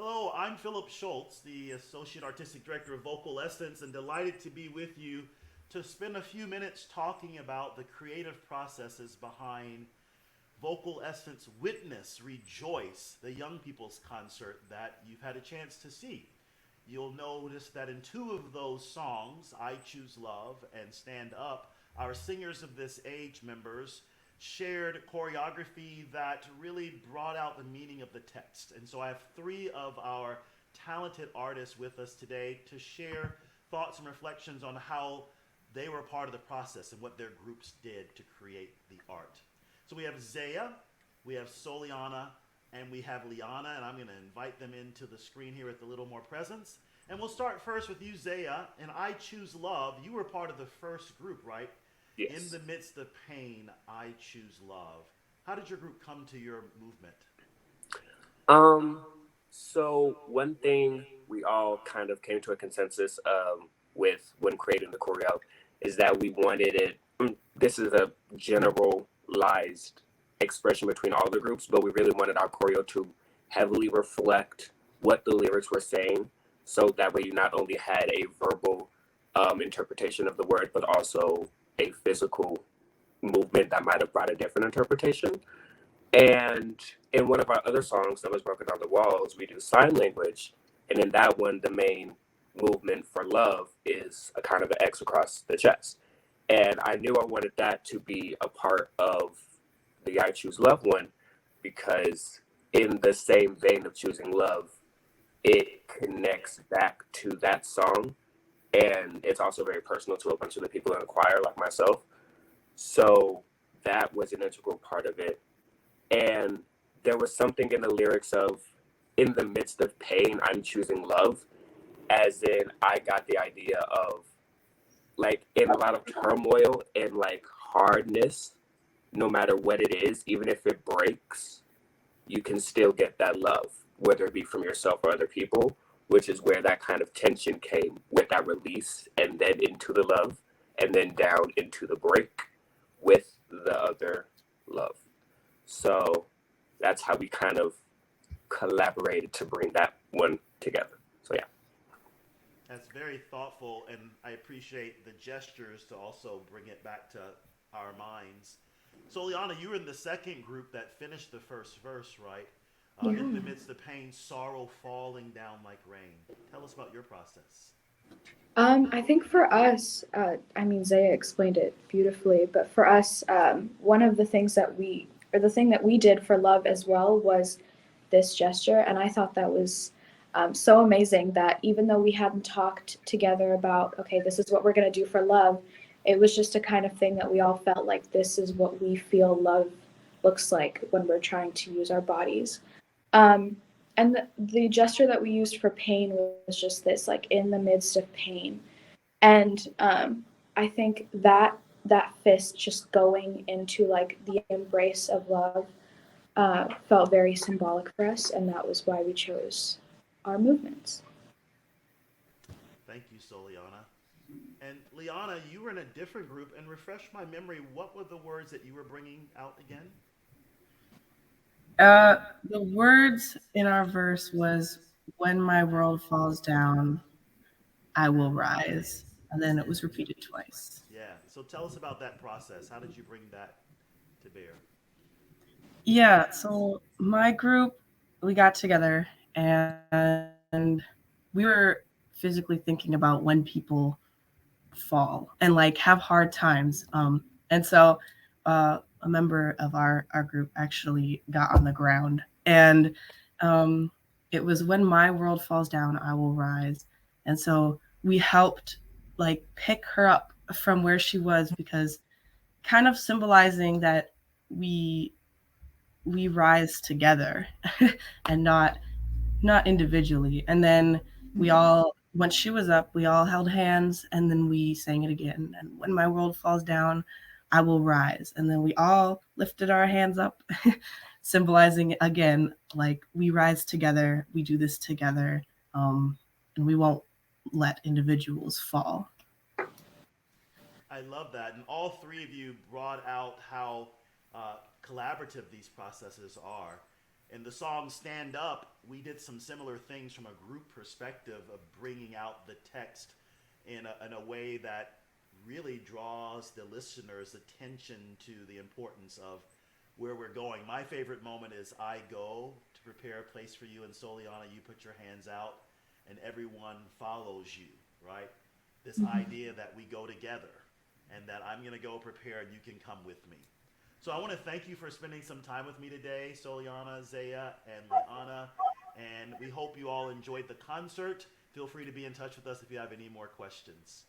Hello, I'm Philip Schultz, the Associate Artistic Director of VocalEssence, and delighted to be with you to spend a few minutes talking about the creative processes behind VocalEssence Witness Rejoice, the young people's concert that you've had a chance to see. You'll notice that in two of those songs, I Choose Love and Stand Up, our Singers of This Age members shared choreography that really brought out the meaning of the text. And so I have three of our talented artists with us today to share thoughts and reflections on how they were part of the process and what their groups did to create the art. So we have Zaya, we have Soliyana, and we have Liana, and I'm going to invite them into the screen here with a little more presence. And we'll start first with you, Zaya, and I Choose Love. You were part of the first group, right? In Yes. the midst of pain, I choose love. How did your group come to your movement? Um, so one thing we all kind of came to a consensus with when creating the choreo is that we wanted it. This is a generalized expression between all the groups, but we really wanted our choreo to heavily reflect what the lyrics were saying, so that way you not only had a verbal interpretation of the word, but also a physical movement that might have brought a different interpretation. And in one of our other songs that was Broken on the Walls, we do sign language. And in that one, the main movement for love is a kind of an X across the chest. And I knew I wanted that to be a part of the I Choose Love one because, in the same vein of choosing love, it connects back to that song. And it's also very personal to a bunch of the people in the choir, like myself. So that was an integral part of it. And there was something in the lyrics of, in the midst of pain, I'm choosing love, as in, I got the idea of, like, in a lot of turmoil and like hardness, no matter what it is, even if it breaks, you can still get that love, whether it be from yourself or other people, which is where that kind of tension came with that release, and then into the love, and then down into the break with the other love. So that's how we kind of collaborated to bring that one together. So yeah. That's very thoughtful, and I appreciate the gestures to also bring it back to our minds. So, Liana, you were in the second group that finished the first verse, right? Yeah. In the midst of pain, sorrow falling down like rain. Tell us about your process. I think for us, I mean, Zaya explained it beautifully, but for us, one of the things that or the thing that we did for love as well was this gesture. And I thought that was so amazing that even though we hadn't talked together about, okay, this is what we're going to do for love, it was just a kind of thing that we all felt like this is what we feel love looks like when we're trying to use our bodies. Um, and the gesture that we used for pain was just this, like in the midst of pain. And I think that that fist just going into like the embrace of love felt very symbolic for us, and that was why we chose our movements. Thank you, Soliana. And Liana, you were in a different group, and refresh my memory, what were the words that you were bringing out again? The words in our verse was, "When my world falls down, I will rise," and then it was repeated twice. Yeah. So tell us about that process. How did you bring that to bear? Yeah, so my group, we got together and we were physically thinking about when people fall and like have hard times. And so a member of our group actually got on the ground, and um, it was, "When my world falls down, I will rise." And so we helped like pick her up from where she was, because kind of symbolizing that we we rise together and not individually. And then we all, once she was up, we all held hands, and then we sang it again. And "When my world falls down, I will rise." And then we all lifted our hands up, symbolizing again, like we rise together, we do this together, and we won't let individuals fall. I love that. And all three of you brought out how collaborative these processes are. In the song Stand Up, we did some similar things from a group perspective of bringing out the text in a way that really draws the listener's attention to the importance of where we're going. My favorite moment is I go to prepare a place for you, and Soliyana, you put your hands out, and everyone follows you, right? This idea that we go together, and that I'm going to go prepare and you can come with me. So I want to thank you for spending some time with me today, Soliyana, Zaya, and Liana, and we hope you all enjoyed the concert. Feel free to be in touch with us if you have any more questions.